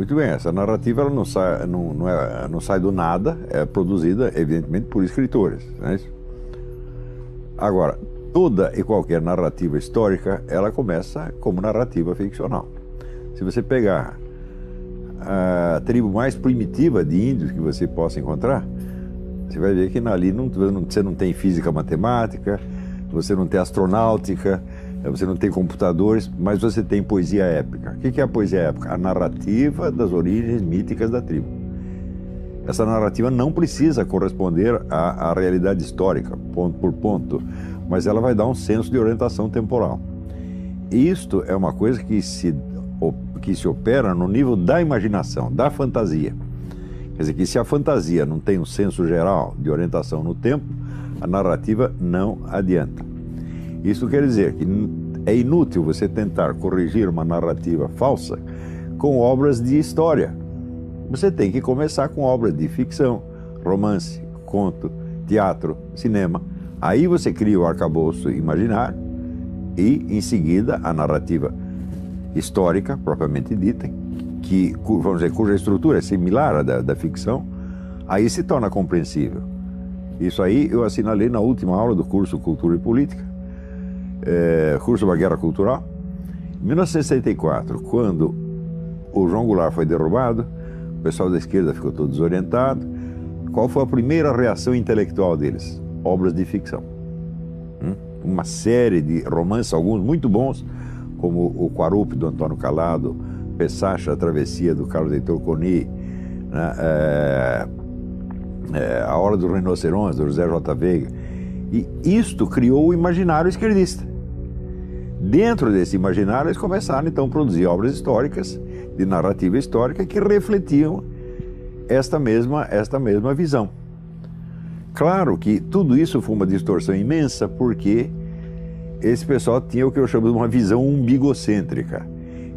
Muito bem, essa narrativa ela não sai do nada, é produzida, evidentemente, por escritores, não é isso? Agora, toda e qualquer narrativa histórica, ela começa como narrativa ficcional. Se você pegar a tribo mais primitiva de índios que você possa encontrar, você vai ver que ali você não tem física matemática, você não tem astronáutica, você não tem computadores, mas você tem poesia épica. O que é a poesia épica? A narrativa das origens míticas da tribo. Essa narrativa não precisa corresponder à realidade histórica, ponto por ponto, mas ela vai dar um senso de orientação temporal. Isto é uma coisa que se opera no nível da imaginação, da fantasia. Quer dizer que se a fantasia não tem um senso geral de orientação no tempo, a narrativa não adianta. Isso quer dizer que é inútil você tentar corrigir uma narrativa falsa com obras de história. Você tem que começar com obras de ficção, romance, conto, teatro, cinema. Aí você cria o arcabouço imaginário e, em seguida, a narrativa histórica, propriamente dita, que, vamos dizer, cuja estrutura é similar à da ficção, aí se torna compreensível. Isso aí eu assinalei na última aula do curso Cultura e Política, curso da Guerra Cultural. Em 1964, quando o João Goulart foi derrubado, o pessoal da esquerda ficou todo desorientado. Qual foi a primeira reação intelectual deles? Obras de ficção. Uma série de romances, alguns muito bons, como o Quarupi, do Antônio Calado, Pessacha, a Travessia, do Carlos Heitor Coni, né? A Hora do Rinoceronte, do José J. Veiga. E isto criou o imaginário esquerdista. Dentro desse imaginário, eles começaram então a produzir obras históricas, de narrativa histórica, que refletiam esta mesma visão. Claro que tudo isso foi uma distorção imensa, porque esse pessoal tinha o que eu chamo de uma visão umbigocêntrica.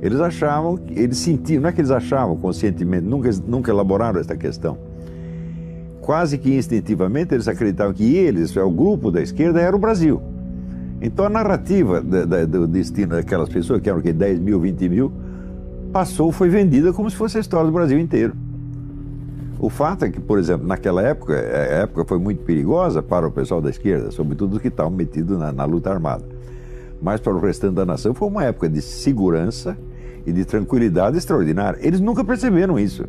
Eles achavam, eles sentiam, não é que eles achavam conscientemente, nunca elaboraram esta questão. Quase que instintivamente eles acreditavam que eles, o grupo da esquerda, era o Brasil. Então a narrativa do destino daquelas pessoas, que eram 10 mil, 20 mil, foi vendida como se fosse a história do Brasil inteiro. O fato é que, por exemplo, naquela época, a época foi muito perigosa para o pessoal da esquerda, sobretudo os que estavam metidos na luta armada. Mas para o restante da nação foi uma época de segurança e de tranquilidade extraordinária. Eles nunca perceberam isso.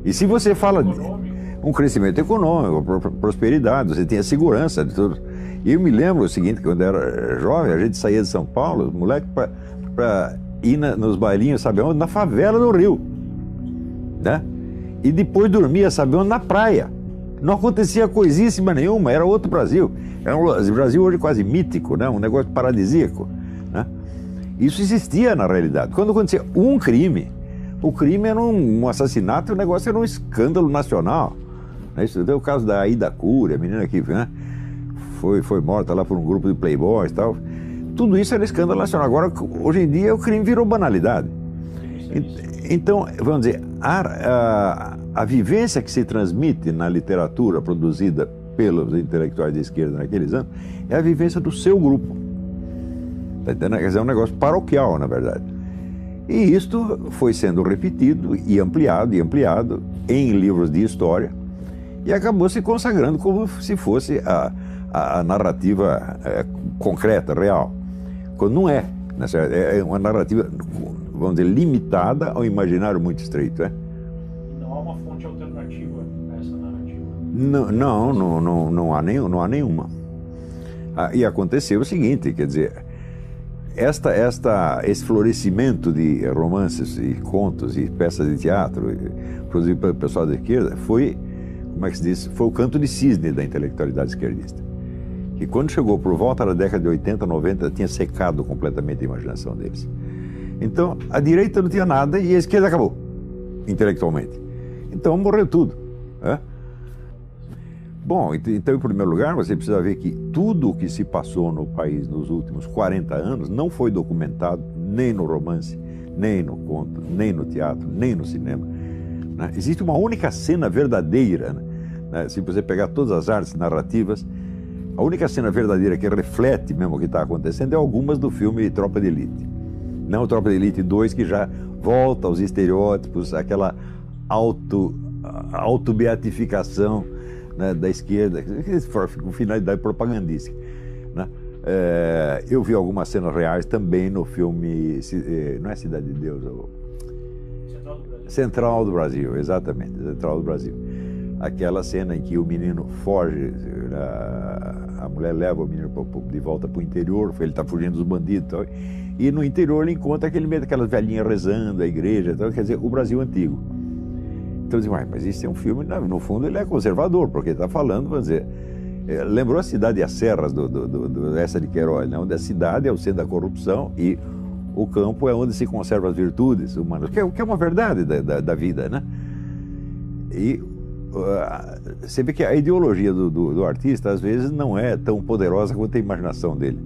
E se você fala de um crescimento econômico, prosperidade, você tinha segurança de tudo. E eu me lembro o seguinte, quando eu era jovem, a gente saía de São Paulo, os moleques, para ir nos bailinhos, sabe onde? Na favela do Rio, né? E depois dormia, sabe onde? Na praia. Não acontecia coisíssima nenhuma, era outro Brasil. Era um Brasil hoje quase mítico, né? Um negócio paradisíaco, né? Isso existia na realidade. Quando acontecia um crime, o crime era um assassinato, o negócio era um escândalo nacional. Isso deu o caso da Aida Cury, a menina que, né, foi morta lá por um grupo de playboys e tal. Tudo isso era escândalo nacional. Agora, hoje em dia, o crime virou banalidade. Então, vamos dizer, a vivência que se transmite na literatura produzida pelos intelectuais de esquerda naqueles anos é a vivência do seu grupo. Tá entendendo? Quer dizer, é um negócio paroquial, na verdade. E isto foi sendo repetido e ampliado em livros de história e acabou se consagrando como se fosse a narrativa concreta, real. Quando não é. Né? É uma narrativa, vamos dizer, limitada ao imaginário muito estreito. Não há uma fonte alternativa a essa narrativa? Não há nenhuma. E aconteceu o seguinte, quer dizer, esse florescimento de romances e contos e peças de teatro produzido pelo pessoal da esquerda foi, como é que se diz, foi o canto de cisne da intelectualidade esquerdista. E quando chegou por volta da década de 80, 90, tinha secado completamente a imaginação deles. Então, a direita não tinha nada e a esquerda acabou, intelectualmente. Então, morreu tudo. Né? Bom, então, em primeiro lugar, você precisa ver que tudo o que se passou no país nos últimos 40 anos não foi documentado nem no romance, nem no conto, nem no teatro, nem no cinema. Né? Existe uma única cena verdadeira, né? Se você pegar todas as artes narrativas, a única cena verdadeira que reflete mesmo o que está acontecendo é algumas do filme Tropa de Elite. Não Tropa de Elite 2, que já volta aos estereótipos, aquela autobeatificação, né, da esquerda, com finalidade propagandística, né? Eu vi algumas cenas reais também no filme, não é Cidade de Deus, Central do Brasil. Central do Brasil, exatamente, Central do Brasil. Aquela cena em que o menino foge, a mulher leva o menino de volta para o interior, ele está fugindo dos bandidos e tal, e no interior ele encontra aquelas velhinhas rezando, a igreja, tal, quer dizer, o Brasil antigo. Então eu digo, mas isso é um filme, no fundo ele é conservador, porque ele está falando, vamos dizer, lembrou a Cidade e as Serras do Essa de Queiroz, né? Onde a cidade é o centro da corrupção e o campo é onde se conservam as virtudes humanas, que é uma verdade da vida, né? E você vê que a ideologia do artista às vezes não é tão poderosa quanto a imaginação dele.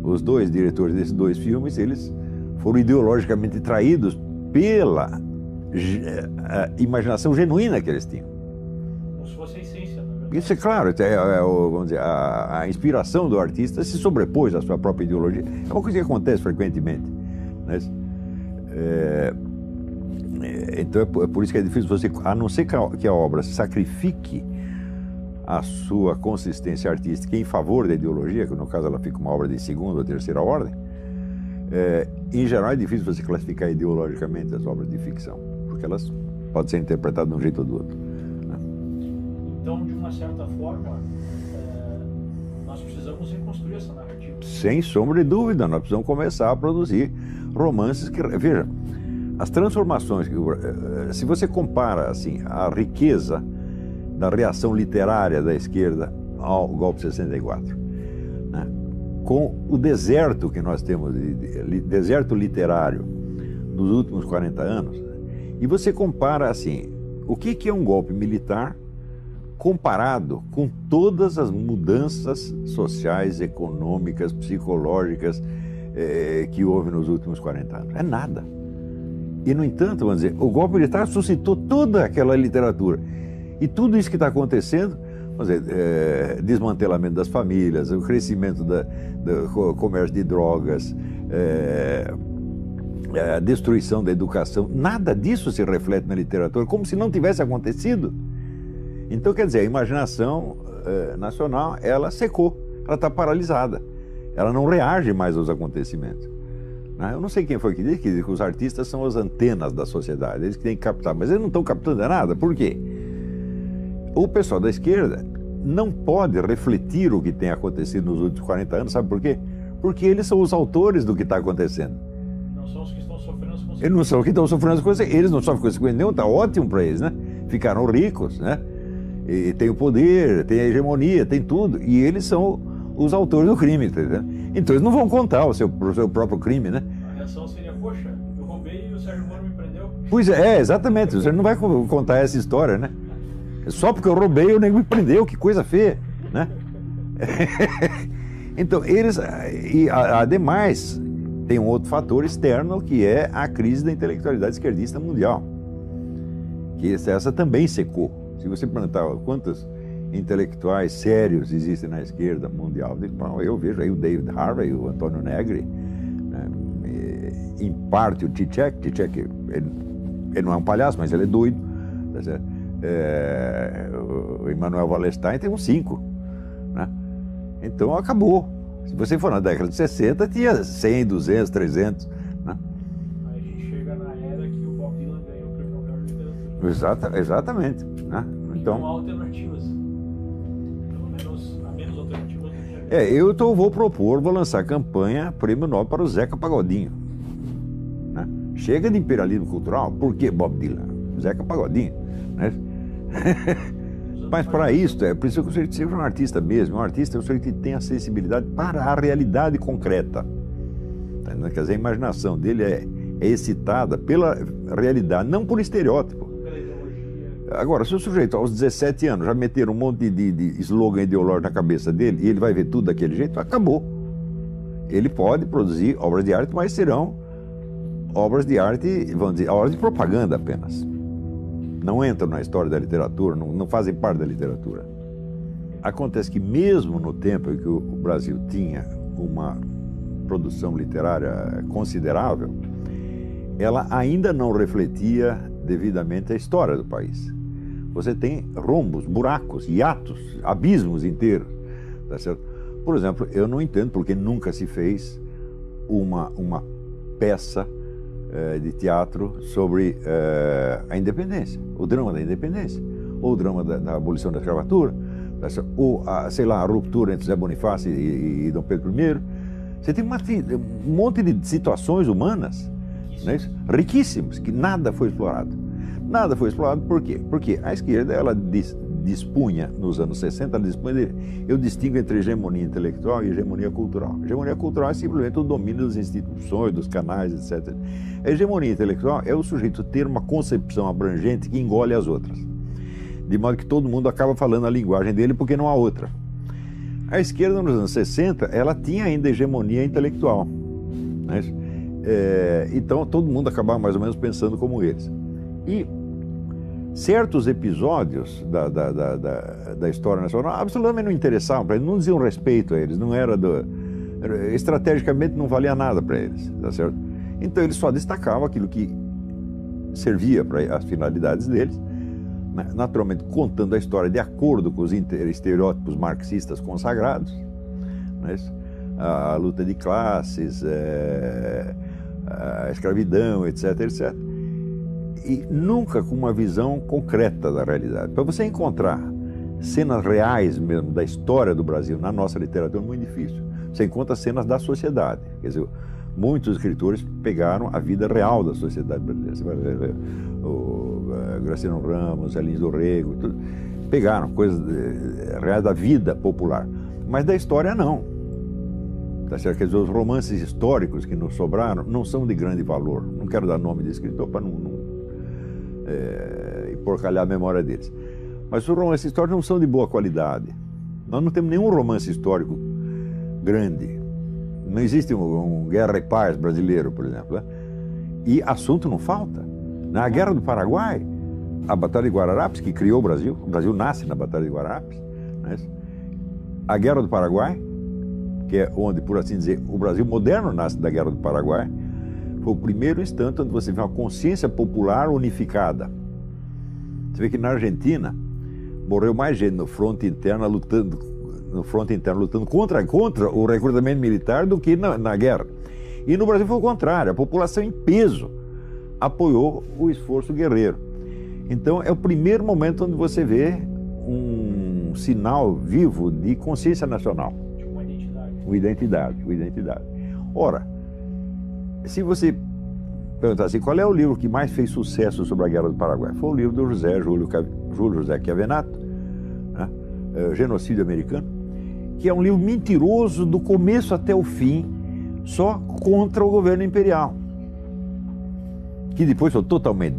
Os dois diretores desses dois filmes, eles foram ideologicamente traídos pela imaginação genuína que eles tinham. Como se fosse a essência, né? Isso é claro, vamos dizer, a inspiração do artista se sobrepôs à sua própria ideologia. É uma coisa que acontece frequentemente, né? Então é por isso que é difícil você, a não ser que a obra sacrifique a sua consistência artística em favor da ideologia, que no caso ela fica uma obra de segunda ou terceira ordem, em geral é difícil você classificar ideologicamente as obras de ficção, porque elas podem ser interpretadas de um jeito ou do outro, né? Então, de uma certa forma, nós precisamos reconstruir essa narrativa. Sem sombra de dúvida, nós precisamos começar a produzir romances que... Veja, as transformações, se você compara assim, a riqueza da reação literária da esquerda ao golpe de 64, né, com o deserto que nós temos, deserto literário dos últimos 40 anos, e você compara assim, o que é um golpe militar comparado com todas as mudanças sociais, econômicas, psicológicas que houve nos últimos 40 anos? É nada. E, no entanto, vamos dizer, o golpe militar suscitou toda aquela literatura. E tudo isso que está acontecendo, vamos dizer, desmantelamento das famílias, o crescimento do comércio de drogas, a destruição da educação, nada disso se reflete na literatura, como se não tivesse acontecido. Então, quer dizer, a imaginação nacional, ela secou, ela está paralisada, ela não reage mais aos acontecimentos. Eu não sei quem foi que disse que os artistas são as antenas da sociedade, eles que têm que captar, mas eles não estão captando nada. Por quê? O pessoal da esquerda não pode refletir o que tem acontecido nos últimos 40 anos, sabe por quê? Porque eles são os autores do que está acontecendo. Não são os que estão sofrendo as consequências. Eles não são os que estão sofrendo as consequências, eles não sofrem consequências nenhuma, está ótimo para eles, né? Ficaram ricos, né? E tem o poder, tem a hegemonia, tem tudo, e eles são os autores do crime, tá entendendo? Então eles não vão contar o seu próprio crime, né? A reação seria, poxa, eu roubei e o Sérgio Moro me prendeu. Pois exatamente, você não vai contar essa história, né? Só porque eu roubei, o nego me prendeu, que coisa feia, né? Então, eles, e ademais, tem um outro fator externo, que é a crise da intelectualidade esquerdista mundial, que essa também secou. Se você perguntar quantos intelectuais sérios existem na esquerda mundial, eu vejo aí o David Harvey, o Antônio Negri, né? Em parte o Zizek, ele não é um palhaço, mas ele é doido, tá certo? O Emanuel Wallerstein tem uns 5, né? Então acabou. Se você for na década de 60, tinha 100, 200, 300, né? Aí a gente chega na era que o Bob Dylan ganhou o Prêmio Nobel de Literatura. Exatamente, né? Então, não há alternativas. Pelo menos há menos alternativas do que havia. eu vou lançar campanha Prêmio Nobel para o Zeca Pagodinho, né? Chega de imperialismo cultural, por que Bob Dylan? Zeca Pagodinho, né? Mas para isso, é preciso que você seja um artista mesmo. Um artista é um sujeito que tem a sensibilidade para a realidade concreta. Quer dizer, a imaginação dele é excitada pela realidade, não por estereótipo. Pela ideologia. Agora, se o sujeito aos 17 anos já meter um monte de slogan ideológico na cabeça dele e ele vai ver tudo daquele jeito, acabou. Ele pode produzir obras de arte, mas serão obras de arte, vamos dizer, obras de propaganda apenas. Não entram na história da literatura, não fazem parte da literatura. Acontece que mesmo no tempo em que o Brasil tinha uma produção literária considerável, ela ainda não refletia devidamente a história do país. Você tem rombos, buracos, hiatos, abismos inteiros, tá certo? Por exemplo, eu não entendo porque nunca se fez uma peça de teatro sobre a independência, o drama da independência, ou o drama da abolição da escravatura, tá certo? Ou, sei lá, a ruptura entre Zé Bonifácio e Dom Pedro I. Você tem um monte de situações humanas, né, riquíssimas, que nada foi explorado. Nada foi explorado por quê? Porque a esquerda, ela dispunha, nos anos 60, ela dispunha eu distingo entre hegemonia intelectual e hegemonia cultural. A hegemonia cultural é simplesmente o domínio das instituições, dos canais, etc. A hegemonia intelectual é o sujeito ter uma concepção abrangente que engole as outras. De modo que todo mundo acaba falando a linguagem dele porque não há outra. A esquerda, nos anos 60, ela tinha ainda hegemonia intelectual, né? Então todo mundo acabava mais ou menos pensando como eles. E certos episódios da história nacional absolutamente não interessavam para eles, não diziam respeito a eles, não era estrategicamente não valia nada para eles, tá certo? Então eles só destacavam aquilo que servia para as finalidades deles, né? Naturalmente contando a história de acordo com os estereótipos marxistas consagrados, né? A luta de classes, a escravidão, etc, etc. E nunca com uma visão concreta da realidade. Para você encontrar cenas reais mesmo da história do Brasil na nossa literatura é muito difícil. Você encontra cenas da sociedade. Quer dizer, muitos escritores pegaram a vida real da sociedade brasileira. Você vai ver o Graciliano Ramos, Lins do Rego, tudo. Pegaram coisas reais da vida popular. Mas da história não. Tá certo? Quer dizer, os romances históricos que nos sobraram não são de grande valor. Não quero dar nome de escritor para não porcalhar a memória deles. Mas os romances históricos não são de boa qualidade. Nós não temos nenhum romance histórico grande. Não existe um Guerra e Paz brasileiro, por exemplo, né? E assunto não falta. Na Guerra do Paraguai, a Batalha de Guararapes, que criou o Brasil nasce na Batalha de Guararapes, né? A Guerra do Paraguai, que é onde, por assim dizer, o Brasil moderno nasce da Guerra do Paraguai, foi o primeiro instante onde você vê uma consciência popular unificada. Você vê que na Argentina morreu mais gente no fronte interno lutando contra o recrutamento militar do que na guerra. E no Brasil foi o contrário, a população em peso apoiou o esforço guerreiro. Então é o primeiro momento onde você vê um sinal vivo de consciência nacional. De uma identidade. Uma identidade. Ora, se você perguntar assim, qual é o livro que mais fez sucesso sobre a Guerra do Paraguai? Foi o livro do Júlio José Chiavenato, né? Genocídio Americano, que é um livro mentiroso do começo até o fim, só contra o governo imperial, que depois foi totalmente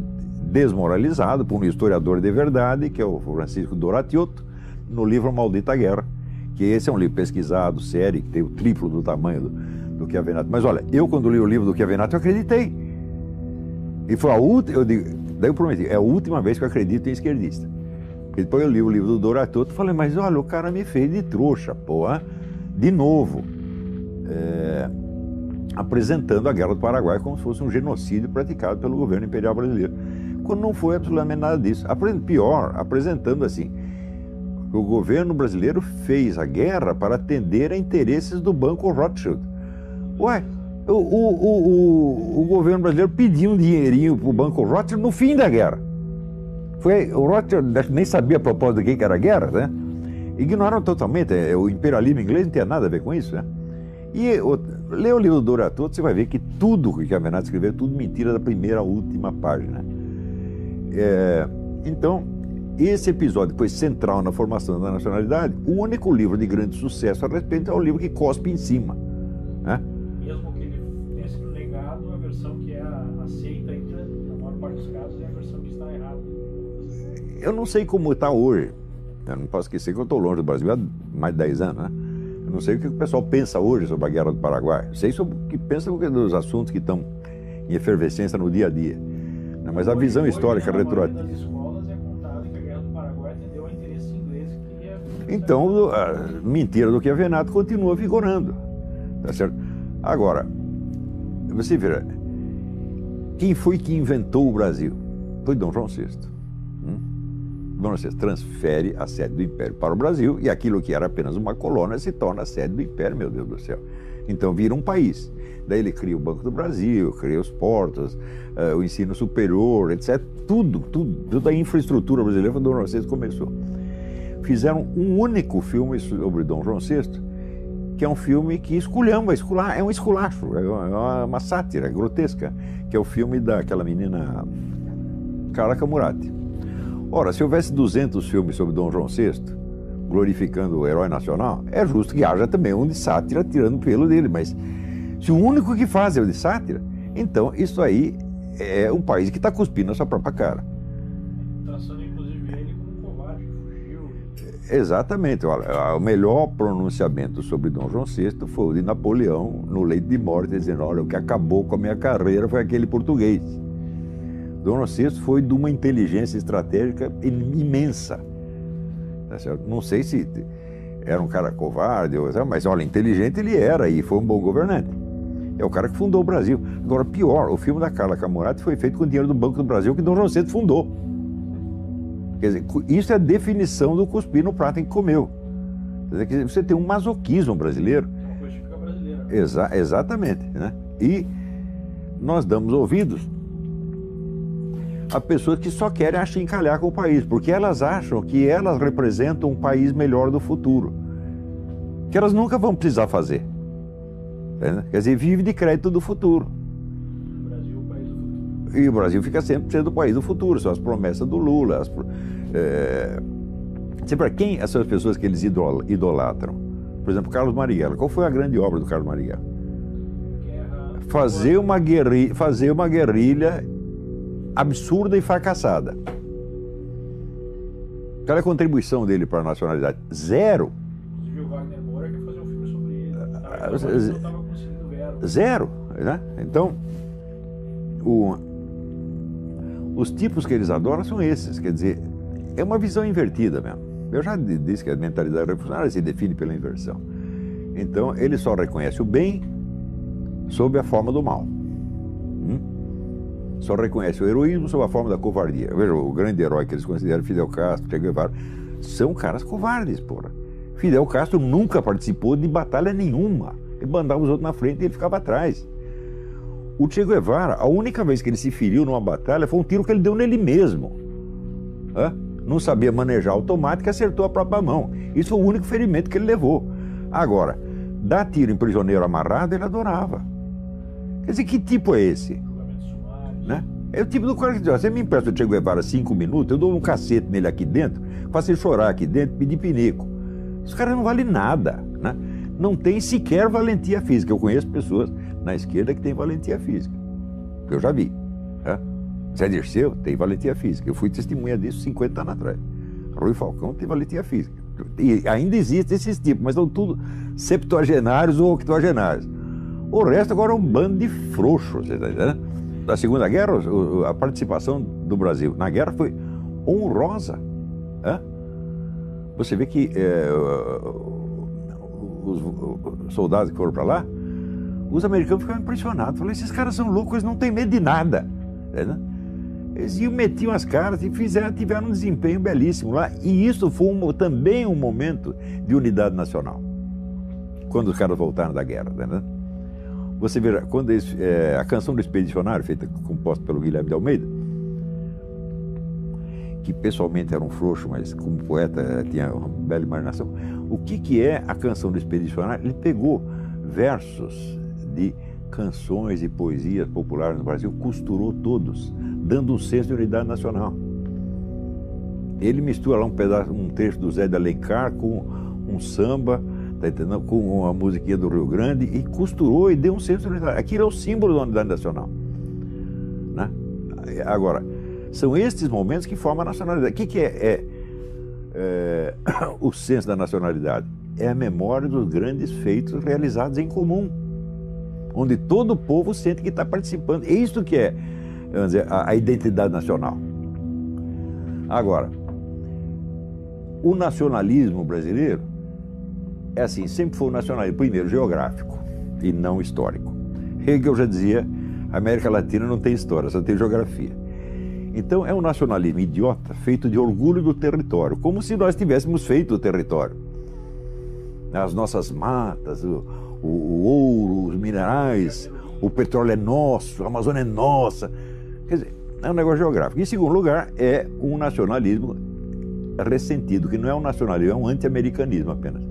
desmoralizado por um historiador de verdade, que é o Francisco Doratiotto, no livro Maldita Guerra, que esse é um livro pesquisado, sério, que tem o triplo do tamanho do Chiavenato. Mas olha, eu quando li o livro do Chiavenato, eu acreditei. E foi a última, daí eu prometi, é a última vez que eu acredito em esquerdista. Porque depois eu li o livro do Doratiotto e falei, mas olha, o cara me fez de trouxa, porra, de novo. Apresentando a Guerra do Paraguai como se fosse um genocídio praticado pelo governo imperial brasileiro. Quando não foi absolutamente nada disso. Pior, apresentando assim, o governo brasileiro fez a guerra para atender a interesses do Banco Rothschild. Ué, o governo brasileiro pediu um dinheirinho para o Banco Rothschild no fim da guerra. O Rothschild nem sabia a propósito de que era a guerra, né? Ignoraram totalmente. O imperialismo inglês não tinha nada a ver com isso, né? E lê o livro do Doratiotto, você vai ver que tudo que o Chiavenato escreveu é tudo mentira da primeira à última página. Então, esse episódio foi central na formação da nacionalidade. O único livro de grande sucesso a respeito é o livro que cospe em cima, né? Mesmo que ele tenha sido negado, a versão que é aceita ainda, na maior parte dos casos, é a versão que está errada. Eu não sei como está hoje. Eu não posso esquecer que eu estou longe do Brasil há mais de 10 anos, né? Eu não sei o que o pessoal pensa hoje sobre a Guerra do Paraguai. Eu sei sobre o que pensa dos assuntos que estão em efervescência no dia a dia. Mas a visão histórica retroativa. Nas escolas é contado que a Guerra do Paraguai atendeu a interesses ingleses que queria... Então, a mentira do Chiavenato continua vigorando. Tá certo? Agora, você vê, quem foi que inventou o Brasil? Foi Dom João VI. Dom João VI transfere a sede do Império para o Brasil e aquilo que era apenas uma colônia se torna a sede do Império, meu Deus do céu. Então vira um país. Daí ele cria o Banco do Brasil, cria os portos, o ensino superior, etc. Toda a infraestrutura brasileira foi Dom João VI começou. Fizeram um único filme sobre Dom João VI, que é um filme que esculhamba, é um esculacho, é uma sátira grotesca, que é o filme daquela menina Carla Camurati. Ora, se houvesse 200 filmes sobre Dom João VI, glorificando o herói nacional, é justo que haja também um de sátira tirando pelo dele, mas se o único que faz é o de sátira, então isso aí é um país que está cuspindo na sua própria cara. Traçando inclusive ele como um covarde que fugiu. Exatamente. Olha, o melhor pronunciamento sobre Dom João VI foi o de Napoleão no leito de morte, dizendo: olha, o que acabou com a minha carreira foi aquele português. Dom João VI foi de uma inteligência estratégica imensa. Tá certo? Não sei se era um cara covarde, mas olha, inteligente ele era e foi um bom governante. É o cara que fundou o Brasil. Agora, pior, o filme da Carla Camurati foi feito com dinheiro do Banco do Brasil que Dom João VI fundou. Quer dizer, isso é a definição do cuspir no prato em que comeu. Quer dizer, você tem um masoquismo brasileiro. É uma coisa típica brasileira. Exatamente. Né? E nós damos ouvidos a pessoas que só querem achincalhar com o país, porque elas acham que elas representam um país melhor do futuro, que elas nunca vão precisar fazer. Né? Quer dizer, vive de crédito do futuro. O Brasil é o país do futuro. E o Brasil fica sempre sendo o país do futuro, são as promessas do Lula. Sempre quem essas pessoas que eles idolatram? Por exemplo, Carlos Marighella. Qual foi a grande obra do Carlos Marighella? Fazer uma guerrilha absurda e fracassada. Qual é a contribuição dele para a nacionalidade? Zero. Inclusive o Wagner Moura quer fazer um filme sobre ele. Não estava conseguindo verba. Zero. Né? Então, os tipos que eles adoram são esses. Quer dizer, é uma visão invertida mesmo. Eu já disse que a mentalidade revolucionária se define pela inversão. Então, ele só reconhece o bem sob a forma do mal. Só reconhece o heroísmo sob a forma da covardia. Veja, o grande herói que eles consideram, Fidel Castro, Che Guevara, são caras covardes, porra. Fidel Castro nunca participou de batalha nenhuma. Ele mandava os outros na frente e ele ficava atrás. O Che Guevara, a única vez que ele se feriu numa batalha foi um tiro que ele deu nele mesmo. Não sabia manejar automático e acertou a própria mão. Isso foi o único ferimento que ele levou. Agora, dar tiro em prisioneiro amarrado, ele adorava. Quer dizer, que tipo é esse? Né? É o tipo do cara que diz: você me empresta o Che Guevara 5 minutos, eu dou um cacete nele aqui dentro, faço ele chorar aqui dentro, pedir pinico. Os caras não valem nada, né? Não tem sequer valentia física. Eu conheço pessoas na esquerda que têm valentia física. Eu já vi. Né? Zé Dirceu tem valentia física. Eu fui testemunha disso 50 anos atrás. Rui Falcão tem valentia física. E ainda existem esses tipos, mas são tudo septuagenários ou octogenários. O resto agora é um bando de frouxos, você está entendendo? Da Segunda Guerra, a participação do Brasil na guerra foi honrosa. Você vê que os soldados que foram para lá, os americanos ficaram impressionados. Falaram: esses caras são loucos, eles não têm medo de nada. Eles iam, metiam as caras e tiveram um desempenho belíssimo lá. E isso foi também um momento de unidade nacional, quando os caras voltaram da guerra. Você vê, quando a canção do Expedicionário, composta pelo Guilherme de Almeida, que pessoalmente era um frouxo, mas como poeta tinha uma bela imaginação. O que é a canção do Expedicionário? Ele pegou versos de canções e poesias populares no Brasil, costurou todos, dando um senso de unidade nacional. Ele mistura lá um trecho do Zé de Alencar com um samba, tá entendendo? Com a musiquinha do Rio Grande, e costurou e deu um senso de unidade. Aquilo é o símbolo da unidade nacional. Né? Agora, são estes momentos que formam a nacionalidade. O que é o senso da nacionalidade? É a memória dos grandes feitos realizados em comum, onde todo o povo sente que está participando. É isso que é, vamos dizer, a identidade nacional. Agora, o nacionalismo brasileiro é assim, sempre foi o nacionalismo, primeiro, geográfico. e não histórico. Hegel já dizia, a América Latina não tem história, só tem geografia. Então é um nacionalismo idiota, feito de orgulho do território, como se nós tivéssemos feito o território. As nossas matas, o ouro, os minerais, o petróleo é nosso, a Amazônia é nossa. Quer dizer, é um negócio geográfico. Em segundo lugar, é um nacionalismo ressentido, que não é um nacionalismo, é um anti-americanismo apenas.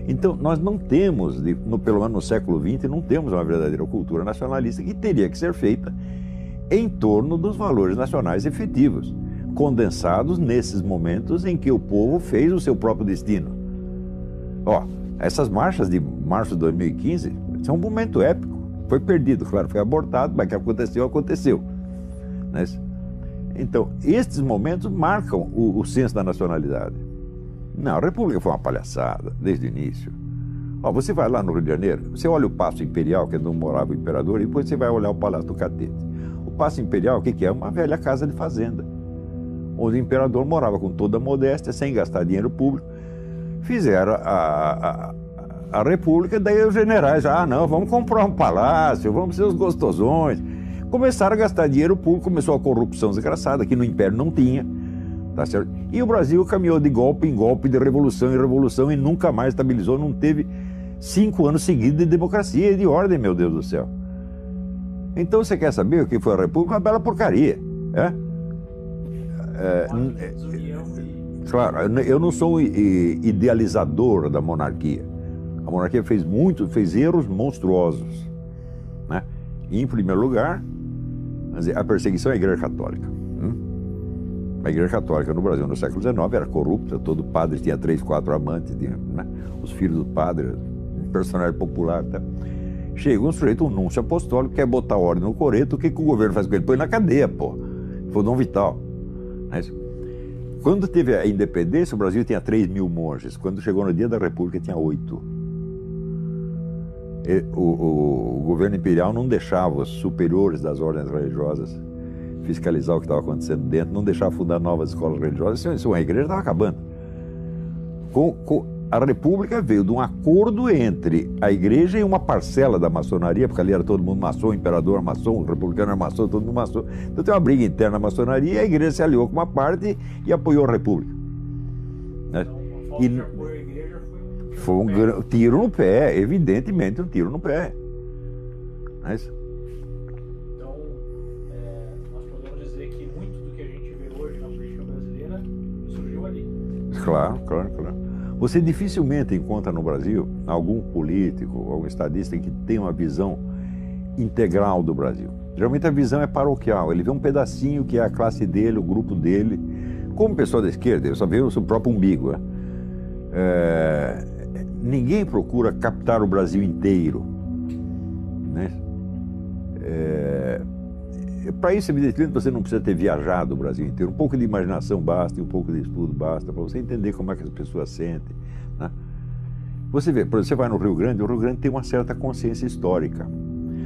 Então, nós não temos, pelo menos no século XX, não temos uma verdadeira cultura nacionalista que teria que ser feita em torno dos valores nacionais efetivos, condensados nesses momentos em que o povo fez o seu próprio destino. Ó, essas marchas de março de 2015 são um momento épico. Foi perdido, claro, foi abortado, mas o que aconteceu, aconteceu. Então, estes momentos marcam o senso da nacionalidade. Não, a República foi uma palhaçada, desde o início. Ó, você vai lá no Rio de Janeiro, você olha o Paço Imperial, que é onde morava o imperador, e depois você vai olhar o Palácio do Catete. O Paço Imperial, o que é? Uma velha casa de fazenda, onde o imperador morava com toda a modéstia, sem gastar dinheiro público. Fizeram a República, daí os generais, não, vamos comprar um palácio, vamos ser os gostosões. Começaram a gastar dinheiro público, começou a corrupção desgraçada, que no Império não tinha, tá certo? E o Brasil caminhou de golpe em golpe, de revolução em revolução, e nunca mais estabilizou, não teve 5 anos seguidos de democracia e de ordem, meu Deus do céu. Então você quer saber o que foi a República? Uma bela porcaria, Claro, eu não sou idealizador da monarquia. A monarquia fez erros monstruosos, né? E, em primeiro lugar, a perseguição à Igreja Católica. A Igreja Católica no Brasil no século XIX era corrupta, todo padre tinha 3, 4 amantes, né? Os filhos do padre, personagem popular, tá? Chega um sujeito, um núncio apostólico, quer botar ordem no coreto, o que o governo faz com ele? Põe na cadeia, pô. Foi Dom Vital. Quando teve a independência, o Brasil tinha 3 mil monges. Quando chegou no dia da República, tinha 8. O governo imperial não deixava os superiores das ordens religiosas fiscalizar o que estava acontecendo dentro, não deixava fundar novas escolas religiosas. Isso, a igreja estava acabando. A República veio de um acordo entre a igreja e uma parcela da maçonaria, porque ali era todo mundo maçom, o imperador maçom, o republicano era maçom, todo mundo maçom. Então tem uma briga interna na maçonaria e a igreja se aliou com uma parte e apoiou a República. Né? Então, a apoio à igreja foi um tiro no pé, evidentemente um tiro no pé. Mas... Então, nós podemos dizer que muito do que a gente vê hoje na política brasileira surgiu ali. Claro. Você dificilmente encontra no Brasil algum político, algum estadista que tenha uma visão integral do Brasil. Geralmente a visão é paroquial, ele vê um pedacinho que é a classe dele, o grupo dele. Como pessoa da esquerda, ele só vê o seu próprio umbigo. Ninguém procura captar o Brasil inteiro. Né? Para isso, evidentemente, você não precisa ter viajado o Brasil inteiro. Um pouco de imaginação basta, e um pouco de estudo basta, para você entender como é que as pessoas sentem. Né? Você vê, por exemplo, você vai no Rio Grande, o Rio Grande tem uma certa consciência histórica.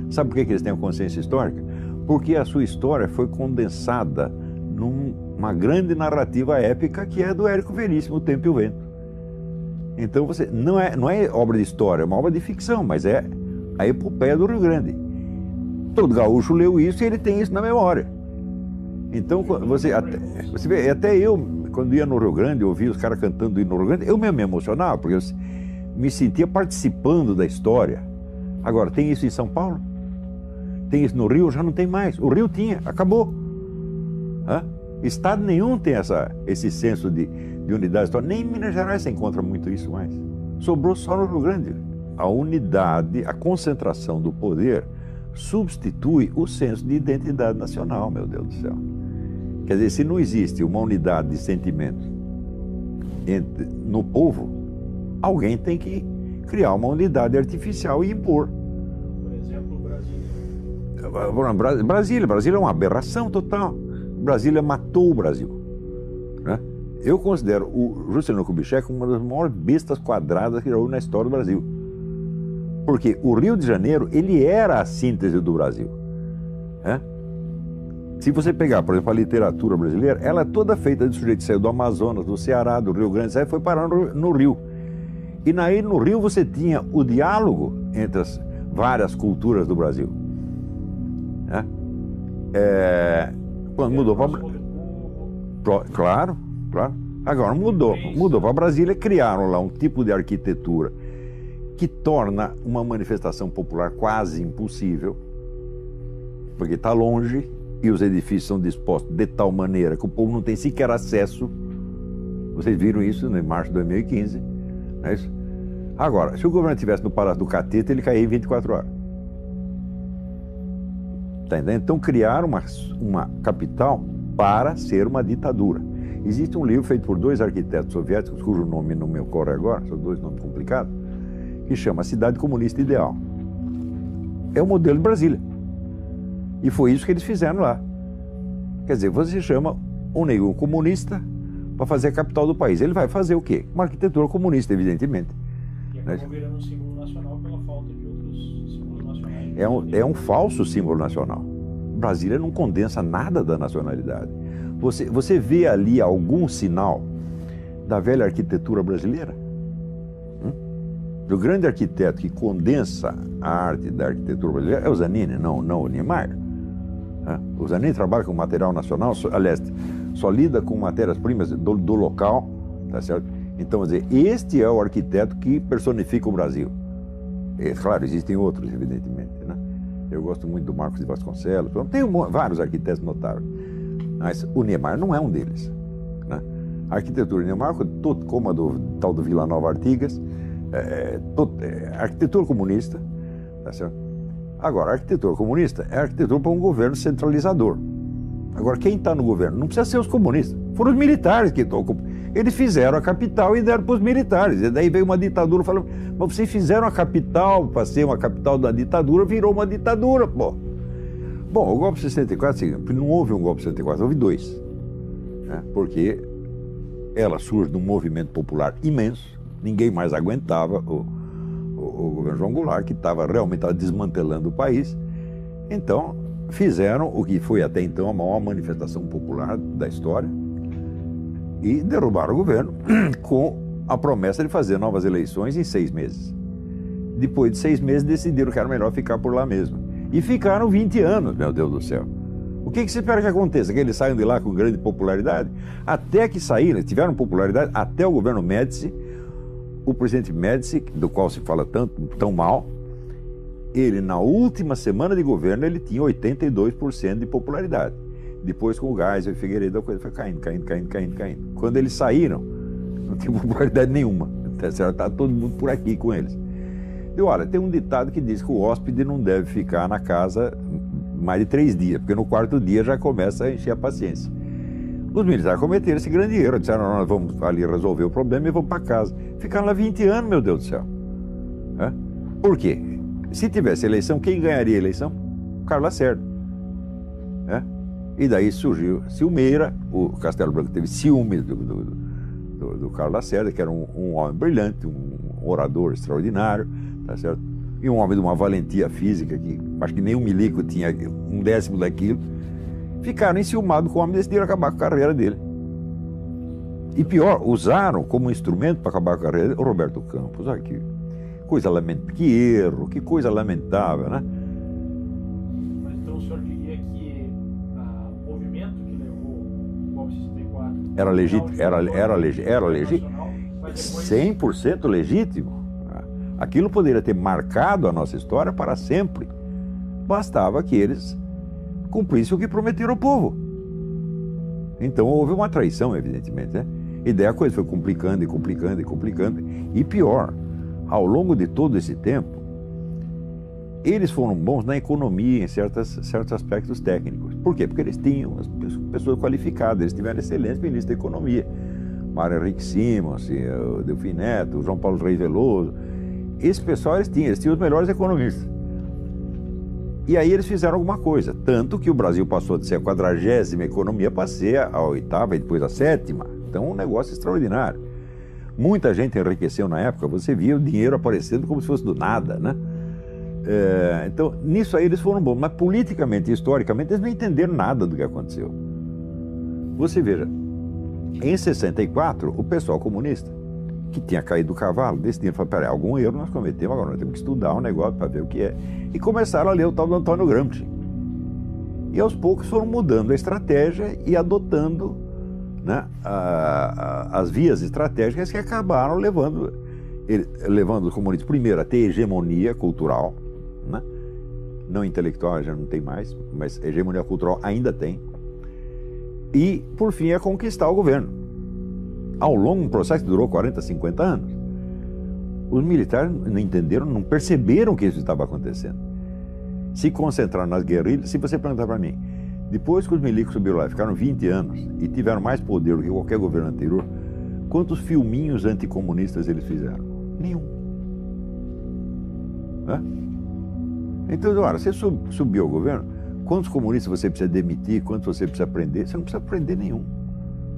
Sabe por que eles têm uma consciência histórica? Porque a sua história foi condensada numa grande narrativa épica que é do Érico Veríssimo, O Tempo e o Vento. Então, não é obra de história, é uma obra de ficção, mas é a epopeia do Rio Grande. Todo gaúcho leu isso e ele tem isso na memória. Então, você vê, até eu, quando ia no Rio Grande, eu ouvia os caras cantando no Rio Grande, eu mesmo me emocionava, porque eu me sentia participando da história. Agora, tem isso em São Paulo? Tem isso no Rio? Já não tem mais. O Rio tinha, acabou. Estado nenhum tem esse senso de unidade histórica. Nem em Minas Gerais você encontra muito isso mais. Sobrou só no Rio Grande. A unidade, a concentração do poder substitui o senso de identidade nacional, meu Deus do céu. Quer dizer, se não existe uma unidade de sentimentos no povo, alguém tem que criar uma unidade artificial e impor. Por exemplo, Brasília. Brasília é uma aberração total. Brasília matou o Brasil. Né? Eu considero o Juscelino Kubitschek uma das maiores bestas quadradas que já houve na história do Brasil. Porque o Rio de Janeiro, ele era a síntese do Brasil. Se você pegar, por exemplo, a literatura brasileira, ela é toda feita de sujeito que saiu do Amazonas, do Ceará, do Rio Grande, foi parar no Rio. E aí no Rio você tinha o diálogo entre as várias culturas do Brasil. Né? Quando mudou para... Claro. Agora mudou para Brasília, criaram lá um tipo de arquitetura que torna uma manifestação popular quase impossível, porque está longe e os edifícios são dispostos de tal maneira que o povo não tem sequer acesso. Vocês viram isso em março de 2015, não é isso? Agora, se o governo estivesse no Palácio do Catete, ele caía em 24 horas. Tá entendendo? Então criaram uma capital para ser uma ditadura. Existe um livro feito por 2 arquitetos soviéticos, cujo nome não me ocorre agora, são 2 nomes complicados, que chama Cidade Comunista Ideal. É o modelo de Brasília. E foi isso que eles fizeram lá. Quer dizer, você chama um negro comunista para fazer a capital do país. Ele vai fazer o quê? Uma arquitetura comunista, evidentemente. E acabou virando um símbolo nacional pela falta de outros símbolos nacionais. É um falso símbolo nacional. Brasília não condensa nada da nacionalidade. Você vê ali algum sinal da velha arquitetura brasileira? O grande arquiteto que condensa a arte da arquitetura brasileira é o Zanini, não o Niemeyer. O Zanini trabalha com material nacional, aliás, só lida com matérias-primas do local, tá certo? Então, quer dizer, este é o arquiteto que personifica o Brasil. Claro, existem outros, evidentemente, né? Eu gosto muito do Marcos de Vasconcelos, tem vários arquitetos notáveis, mas o Niemeyer não é um deles, né? A arquitetura de Niemeyer, como a do tal do Vila Nova Artigas, arquitetura comunista, tá certo? Agora, a arquitetura comunista é arquitetura para um governo centralizador. Agora, quem está no governo? Não precisa ser os comunistas. Foram os militares que estão. Eles fizeram a capital e deram para os militares. E daí veio uma ditadura falando, mas vocês fizeram a capital para ser uma capital da ditadura, virou uma ditadura, pô. Bom, o golpe de 64, não houve um golpe de 64, houve 2. Né? Porque ela surge de um movimento popular imenso, ninguém mais aguentava o governo João Goulart, que realmente estava desmantelando o país. Então, fizeram o que foi até então a maior manifestação popular da história e derrubaram o governo com a promessa de fazer novas eleições em 6 meses. Depois de 6 meses, decidiram que era melhor ficar por lá mesmo. E ficaram 20 anos, meu Deus do céu. O que se espera que aconteça? Que eles saiam de lá com grande popularidade? Até que saíram, tiveram popularidade até o governo Médici. O presidente Médici, do qual se fala tão mal, ele, na última semana de governo, ele tinha 82% de popularidade. Depois, com o Geisel e Figueiredo, a coisa foi caindo. Quando eles saíram, não tinha popularidade nenhuma. Está todo mundo por aqui com eles. E olha, tem um ditado que diz que o hóspede não deve ficar na casa mais de 3 dias, porque no 4º dia já começa a encher a paciência. Os militares cometeram esse grande erro, disseram, nós vamos ali resolver o problema e vamos para casa. Ficaram lá 20 anos, meu Deus do céu. Por quê? Se tivesse eleição, quem ganharia a eleição? Carlos Lacerda. E daí surgiu Silmeira, o Castelo Branco teve ciúme do Carlos Lacerda, que era um homem brilhante, um orador extraordinário, tá certo? E um homem de uma valentia física que acho que nem o Milico tinha 1/10 daquilo. Ficaram enciumados com o homem e decidiram acabar com a carreira dele. E pior, usaram como instrumento para acabar com a carreira dele o Roberto Campos. Olha que coisa lamentável, que erro, que coisa lamentável, né? Mas então o senhor diria que o movimento que levou o golpe de 64 era legítimo, 100% legítimo. Aquilo poderia ter marcado a nossa história para sempre. Bastava que eles cumprissem o que prometeram ao povo. Então houve uma traição, evidentemente, né? E daí a coisa foi complicando. E pior, ao longo de todo esse tempo, eles foram bons na economia, em certos aspectos técnicos. Por quê? Porque eles tinham pessoas qualificadas, eles tiveram excelentes ministros da economia. Mário Henrique Simons, o Delfim Neto, o João Paulo Reis Veloso. Esse pessoal eles tinham os melhores economistas. E aí eles fizeram alguma coisa, tanto que o Brasil passou de ser a 40ª economia para ser a 8ª e depois a 7ª. Então um negócio extraordinário. Muita gente enriqueceu na época, você via o dinheiro aparecendo como se fosse do nada, né? Então nisso aí eles foram bons, mas politicamente e historicamente eles não entenderam nada do que aconteceu. Você veja, em 64 o pessoal comunista que tinha caído do cavalo, decidiram, falaram, peraí, algum erro nós cometemos, agora nós temos que estudar o negócio para ver o que é. E começaram a ler o tal do Antônio Gramsci. E aos poucos foram mudando a estratégia e adotando, né, as vias estratégicas que acabaram levando os comunistas, primeiro, a ter hegemonia cultural, né? Não intelectual, já não tem mais, mas hegemonia cultural ainda tem. E, por fim, a conquistar o governo. Ao longo de um processo que durou 40, 50 anos, os militares não entenderam, não perceberam que isso estava acontecendo. Se concentraram nas guerrilhas. Se você perguntar para mim, depois que os milicos subiram lá, ficaram 20 anos e tiveram mais poder do que qualquer governo anterior, quantos filminhos anticomunistas eles fizeram? Nenhum. Né? Então, olha, você subiu ao governo, quantos comunistas você precisa demitir, quantos você precisa prender? Você não precisa prender nenhum.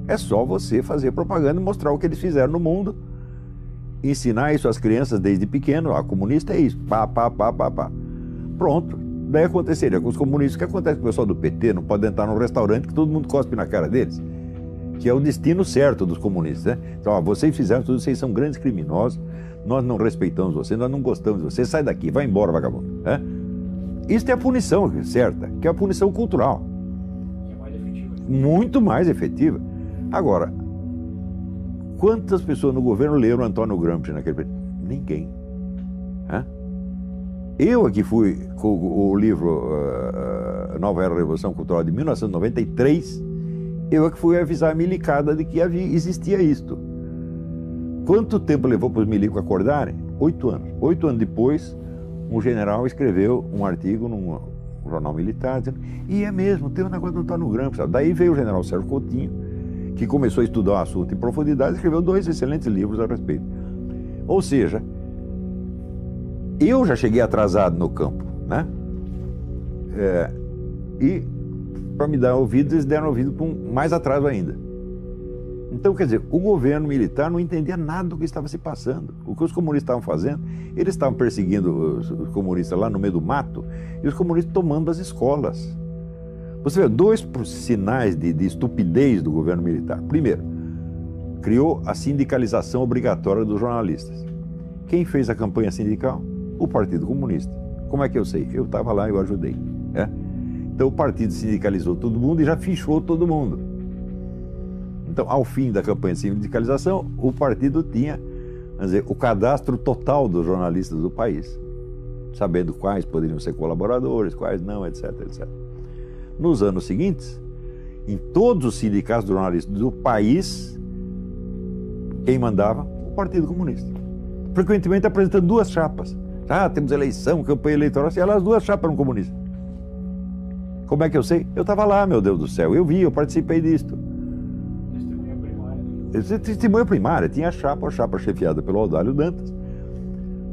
É só você fazer propaganda e mostrar o que eles fizeram no mundo, ensinar isso às crianças desde pequeno, a comunista é isso, pá. Pronto. Daí aconteceria com os comunistas, o que acontece com o pessoal do PT, não pode entrar num restaurante que todo mundo cospe na cara deles, que é o destino certo dos comunistas, né? Então, ó, vocês fizeram tudo, vocês são grandes criminosos, nós não respeitamos vocês, nós não gostamos de vocês, sai daqui, vai embora, vagabundo. Né? Isso é a punição certa, que é a punição cultural. Que é mais efetiva. Muito mais efetiva. Agora, quantas pessoas no governo leram Antônio Gramsci naquele período? Ninguém. Hã? Eu aqui fui com o livro Nova Era da Revolução Cultural de 1993, eu aqui fui avisar a milicada de que existia isto. Quanto tempo levou para os milicos acordarem? 8 anos. 8 anos depois, um general escreveu um artigo num jornal militar, dizendo, e é mesmo, tem um negócio do Antônio Gramsci. Daí veio o general Sérgio Coutinho, que começou a estudar o assunto em profundidade e escreveu 2 excelentes livros a respeito. Ou seja, eu já cheguei atrasado no campo, né? E para me dar ouvido, eles deram ouvido com mais atraso ainda. Então, quer dizer, o governo militar não entendia nada do que estava se passando. O que os comunistas estavam fazendo, eles estavam perseguindo os comunistas lá no meio do mato e os comunistas tomando as escolas. Você vê 2 sinais de estupidez do governo militar. Primeiro, criou a sindicalização obrigatória dos jornalistas. Quem fez a campanha sindical? O Partido Comunista. Como é que eu sei? Eu estava lá e eu ajudei. Né? Então o partido sindicalizou todo mundo e já fichou todo mundo. Então, ao fim da campanha de sindicalização, o partido tinha, quer dizer, o cadastro total dos jornalistas do país, sabendo quais poderiam ser colaboradores, quais não, etc, etc. Nos anos seguintes, em todos os sindicatos de jornalistas do país, quem mandava? O Partido Comunista. Frequentemente apresentando 2 chapas. Ah, temos eleição, campanha eleitoral, e elas 2 chapas eram comunistas. Como é que eu sei? Eu estava lá, meu Deus do céu, eu vi, eu participei disto. Testemunha primária, tinha a chapa chefiada pelo Audálio Dantas,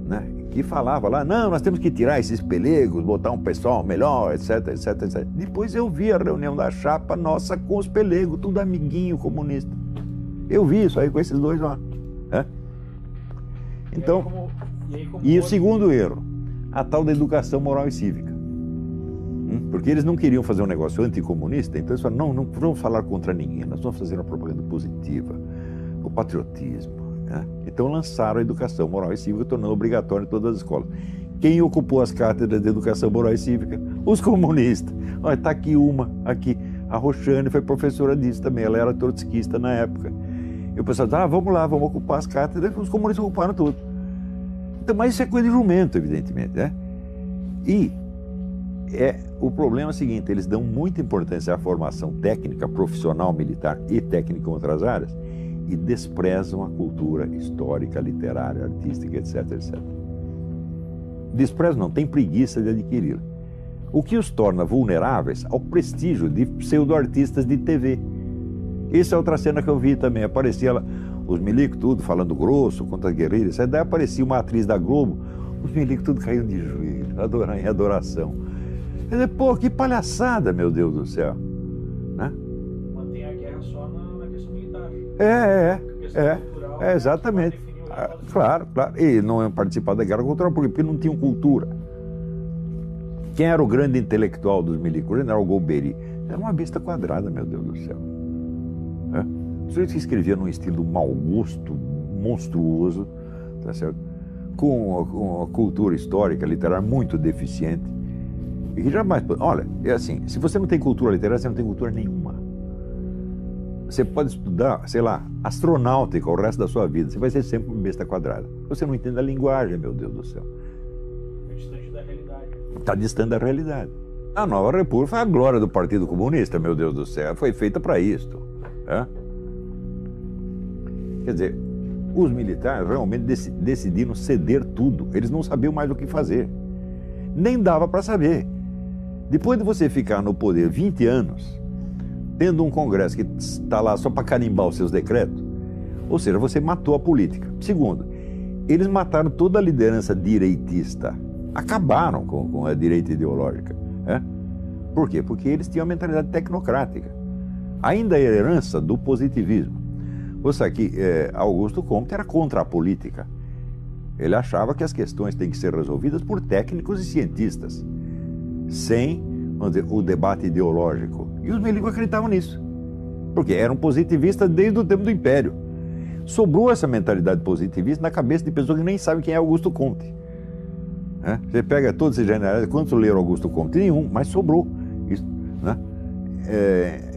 né, que falava lá, não, nós temos que tirar esses pelegos, botar um pessoal melhor, etc, etc, etc. Depois eu vi a reunião da chapa nossa com os pelegos, tudo amiguinho comunista. Eu vi isso aí com esses 2 lá. Né? Então, e o segundo erro, a tal da educação moral e cívica. Porque eles não queriam fazer um negócio anticomunista, então eles falaram, não vamos falar contra ninguém, nós vamos fazer uma propaganda positiva, o patriotismo. Né? Então lançaram a educação moral e cívica, tornando obrigatória em todas as escolas. Quem ocupou as cátedras de educação moral e cívica? Os comunistas. Olha, está aqui uma, aqui. A Roxane foi professora disso também, ela era trotskista na época. E o pessoal disse, vamos lá, vamos ocupar as cátedras, os comunistas ocuparam tudo. Então, mas isso é coisa de jumento, evidentemente, né? E o problema é o seguinte, eles dão muita importância à formação técnica, profissional, militar e técnica em outras áreas e desprezam a cultura histórica, literária, artística, etc, etc. Desprezam não, tem preguiça de adquiri-la. O que os torna vulneráveis ao prestígio de pseudo-artistas de TV. Essa é outra cena que eu vi também, aparecia lá, os milicos tudo falando grosso contra as guerrilhas, aí daí aparecia uma atriz da Globo, os milicos tudo caíram de joelho, em adoração. Quer dizer, pô, que palhaçada, meu Deus do céu. Né? Mantém a guerra só na questão militar. Exatamente. Claro. E não participar da guerra cultural, porque não tinham cultura. Quem era o grande intelectual dos milicos? O general Golbery. Era uma besta quadrada, meu Deus do céu. O sujeito que escrevia num estilo mau gosto, monstruoso, tá certo? Com uma cultura histórica, literária muito deficiente. E que jamais... Olha, é assim, se você não tem cultura literária, você não tem cultura nenhuma. Você pode estudar, sei lá, astronáutica o resto da sua vida, você vai ser sempre uma besta quadrada. Você não entende a linguagem, meu Deus do céu. É distante da realidade. Está distante da realidade. A Nova República foi a glória do Partido Comunista, meu Deus do céu. Foi feita para isto. Quer dizer, os militares realmente decidiram ceder tudo. Eles não sabiam mais o que fazer. Nem dava para saber. Depois de você ficar no poder 20 anos, tendo um Congresso que está lá só para carimbar os seus decretos, ou seja, você matou a política. Segundo, eles mataram toda a liderança direitista. Acabaram com a direita ideológica. Por quê? Porque eles tinham uma mentalidade tecnocrática. Ainda a herança do positivismo. Você aqui, Augusto Comte era contra a política. Ele achava que as questões têm que ser resolvidas por técnicos e cientistas, sem, vamos dizer, o debate ideológico. E os milicos acreditavam nisso, porque eram positivistas desde o tempo do Império. Sobrou essa mentalidade positivista na cabeça de pessoas que nem sabem quem é Augusto Comte. Você pega todos esses generais, quantos leram Augusto Comte? Nenhum, mas sobrou. Isso, né?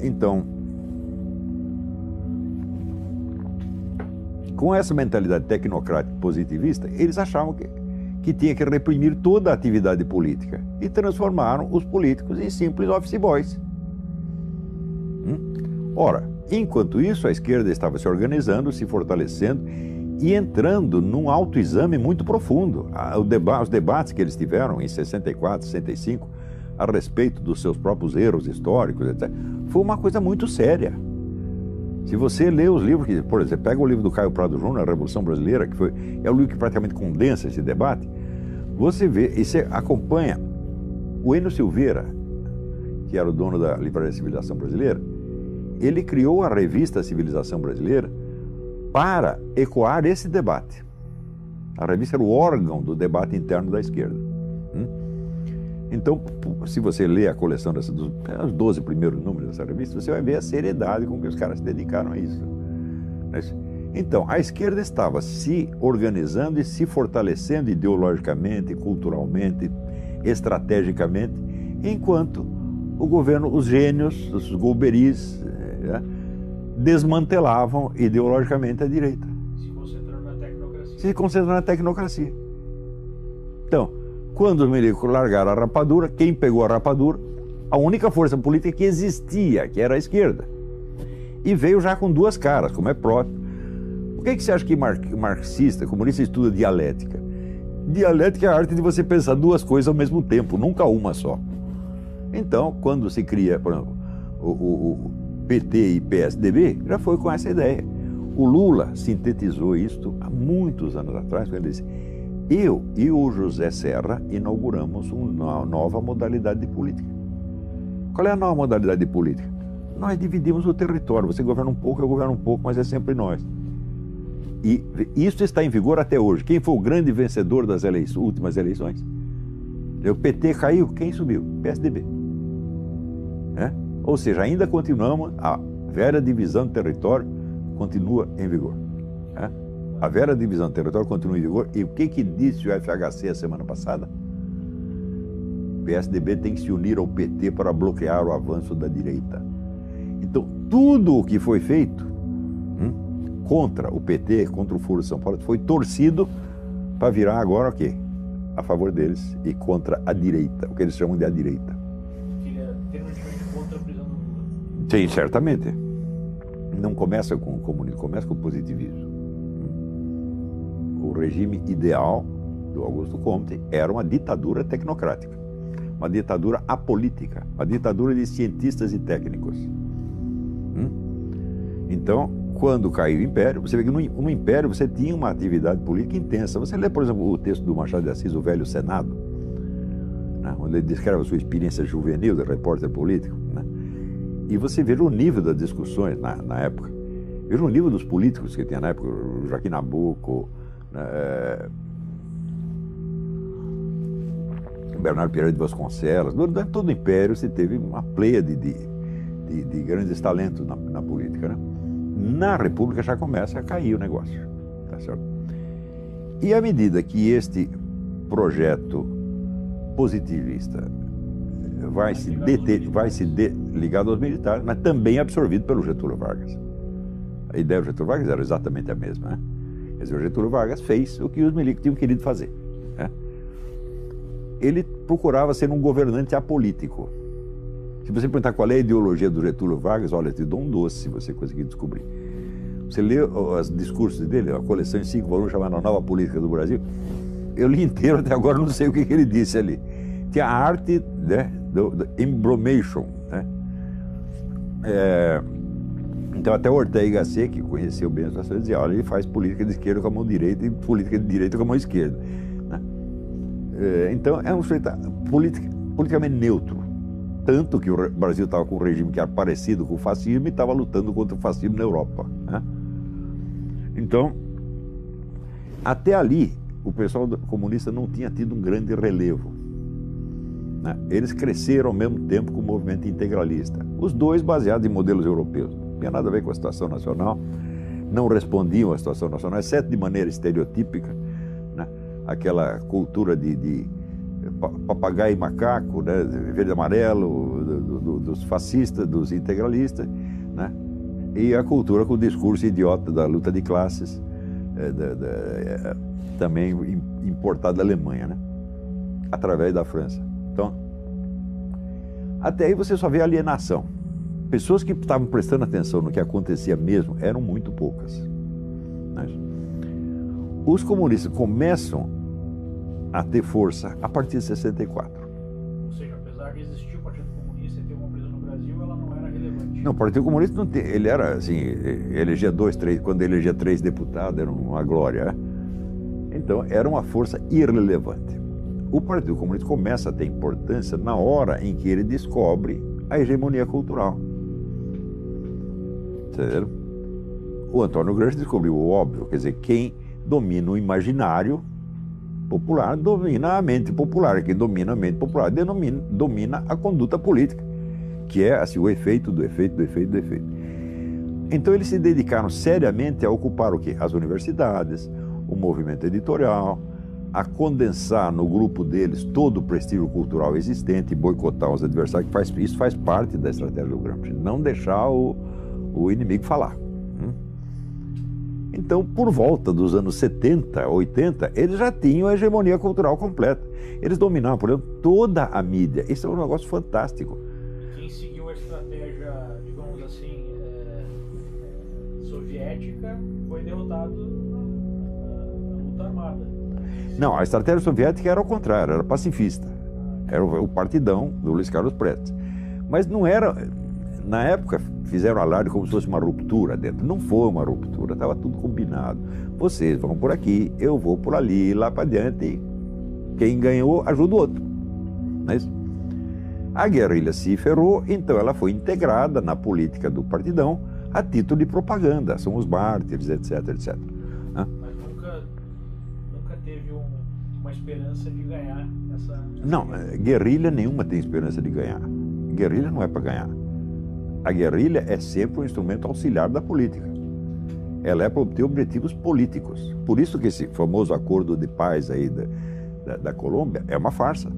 Então, com essa mentalidade tecnocrática positivista, eles achavam que tinha que reprimir toda a atividade política e transformaram os políticos em simples office boys. Ora, enquanto isso, a esquerda estava se organizando, se fortalecendo e entrando num autoexame muito profundo. Os debates que eles tiveram em 64, 65, a respeito dos seus próprios erros históricos, etc., foi uma coisa muito séria. Se você lê os livros, por exemplo, pega o livro do Caio Prado Júnior, A Revolução Brasileira, que é o livro que praticamente condensa esse debate, você vê e você acompanha o Enio Silveira, que era o dono da Livraria Civilização Brasileira. Ele criou a revista Civilização Brasileira para ecoar esse debate. A revista era o órgão do debate interno da esquerda. Então, se você lê a coleção dos 12 primeiros números dessa revista, você vai ver a seriedade com que os caras se dedicaram a isso. Então, a esquerda estava se organizando e se fortalecendo ideologicamente, culturalmente, estrategicamente, enquanto o governo, os gênios, os golberis, desmantelavam ideologicamente a direita. Se concentrando na tecnocracia. Então, quando os milicos largaram a rapadura, quem pegou a rapadura? A única força política que existia, que era a esquerda. E veio já com duas caras, como é próprio. Por que você acha que marxista, comunista, estuda dialética? Dialética é a arte de você pensar duas coisas ao mesmo tempo, nunca uma só. Então, quando se cria, por exemplo, o PT e PSDB, já foi com essa ideia. O Lula sintetizou isto há muitos anos atrás, quando ele disse: eu e o José Serra inauguramos uma nova modalidade de política. Qual é a nova modalidade de política? Nós dividimos o território, você governa um pouco, eu governo um pouco, mas é sempre nós. E isso está em vigor até hoje. Quem foi o grande vencedor das últimas eleições? O PT caiu, quem subiu? PSDB. Ou seja, ainda continuamos, a velha divisão de território continua em vigor. A velha divisão de território continua em vigor. E o que disse o FHC a semana passada? O PSDB tem que se unir ao PT para bloquear o avanço da direita. Então, tudo o que foi feito contra o PT, contra o Foro de São Paulo, foi torcido para virar agora o quê? A favor deles e contra a direita, o que eles chamam de a direita. Sim, certamente. Não começa com o comunismo, começa com o positivismo. O regime ideal do Augusto Comte era uma ditadura tecnocrática, uma ditadura apolítica, uma ditadura de cientistas e técnicos. Então, quando caiu o Império, você vê que no Império você tinha uma atividade política intensa. Você lê, por exemplo, o texto do Machado de Assis, O Velho Senado, onde ele descreve a sua experiência juvenil de repórter político, e você vê o nível das discussões na época. Veja o nível dos políticos que tinha na época, o Joaquim Nabuco, Bernardo Pereira de Vasconcelos. Durante todo o Império você teve uma pleiade de grandes talentos na política. Na República já começa a cair o negócio. Tá certo? E à medida que este projeto positivista vai se ligado aos militares, mas também absorvido pelo Getúlio Vargas. A ideia do Getúlio Vargas era exatamente a mesma, né? Quer dizer, o Getúlio Vargas fez o que os milicos tinham querido fazer, né? Ele procurava ser um governante apolítico. Se você perguntar qual é a ideologia do Getúlio Vargas, olha, eu te dou um doce se você conseguir descobrir. Você lê os discursos dele, a coleção em 5 volumes chamada Nova Política do Brasil, eu li inteiro, até agora não sei o que ele disse ali. Tinha a arte, né, do embromation, né? Então até o Ortega y Gasset, que conheceu bem a situação, dizia, olha, ele faz política de esquerda com a mão direita e política de direita com a mão esquerda, né? Então é um sujeito politicamente neutro, tanto que o Brasil estava com um regime que era parecido com o fascismo e estava lutando contra o fascismo na Europa, né? Então, até ali, o pessoal comunista não tinha tido um grande relevo, né? Eles cresceram ao mesmo tempo com o movimento integralista, os dois baseados em modelos europeus. Não tinha nada a ver com a situação nacional, não respondiam à situação nacional, exceto de maneira estereotípica, né? Aquela cultura de papagaio e macaco, né? Verde e amarelo, dos fascistas, dos integralistas, né? E a cultura com o discurso idiota da luta de classes, também importada da Alemanha, né? Através da França. Então, até aí você só vê alienação. Pessoas que estavam prestando atenção no que acontecia mesmo eram muito poucas, né? Os comunistas começam a ter força a partir de 64. Ou seja, apesar de existir o Partido Comunista e ter uma empresa no Brasil, ela não era relevante. Não, o Partido Comunista não tem, ele era assim, elegia 2, 3, quando elegia 3 deputados, era uma glória, né? Então era uma força irrelevante. O Partido Comunista começa a ter importância na hora em que ele descobre a hegemonia cultural. Entendeu? O Antônio Gramsci descobriu o óbvio, quer dizer, quem domina o imaginário popular domina a mente popular, quem domina a mente popular domina a conduta política, que é assim, o efeito do efeito do efeito do efeito. Então eles se dedicaram seriamente a ocupar o quê? As universidades, o movimento editorial, a condensar no grupo deles todo o prestígio cultural existente e boicotar os adversários, que isso faz parte da estratégia do Gramsci, não deixar o inimigo falar. Então, por volta dos anos 70, 80, eles já tinham a hegemonia cultural completa. Eles dominavam, por exemplo, toda a mídia. Isso é um negócio fantástico. Quem seguiu a estratégia, digamos assim, soviética, foi derrotado na luta armada. Não, a estratégia soviética era ao contrário, era pacifista. Era o partidão do Luiz Carlos Prestes. Mas não era... Na época, fizeram alarde como se fosse uma ruptura dentro. Não foi uma ruptura, estava tudo combinado. Vocês vão por aqui, eu vou por ali, lá para diante. Quem ganhou, ajuda o outro. Não é isso? A guerrilha se ferrou, então ela foi integrada na política do partidão a título de propaganda. São os mártires, etc, etc. Mas nunca teve uma esperança de ganhar essa... Não, guerrilha nenhuma tem esperança de ganhar. Guerrilha não é para ganhar. A guerrilha é sempre um instrumento auxiliar da política. Ela é para obter objetivos políticos. Por isso que esse famoso acordo de paz aí da Colômbia é uma farsa.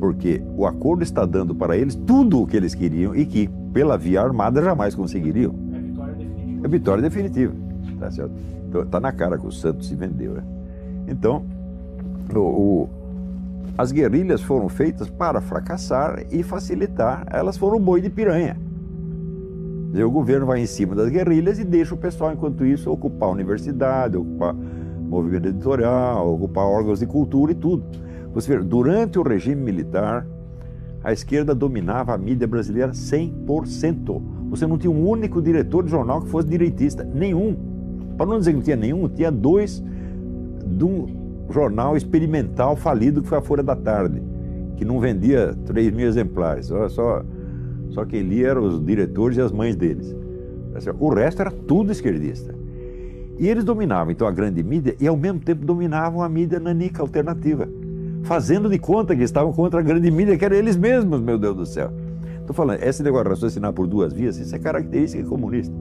Porque o acordo está dando para eles tudo o que eles queriam e que, pela via armada, jamais conseguiriam. É vitória definitiva. É vitória definitiva. Tá certo? Então, tá na cara que o Santos se vendeu, né? Então, as guerrilhas foram feitas para fracassar e facilitar. Elas foram boi de piranha. O governo vai em cima das guerrilhas e deixa o pessoal, enquanto isso, ocupar a universidade, ocupar movimento editorial, ocupar órgãos de cultura e tudo. Você vê, durante o regime militar, a esquerda dominava a mídia brasileira 100%. Você não tinha um único diretor de jornal que fosse direitista. Nenhum. Para não dizer que não tinha nenhum, tinha 2 de um jornal experimental falido que foi a Folha da Tarde, que não vendia 3.000 exemplares. Só quem lia eram os diretores e as mães deles. O resto era tudo esquerdista. E eles dominavam, então, a grande mídia e, ao mesmo tempo, dominavam a mídia nanica alternativa, fazendo de conta que estavam contra a grande mídia, que eram eles mesmos, meu Deus do céu. Estou falando, esse negócio de raciocinar por 2 vias, isso é característica comunista.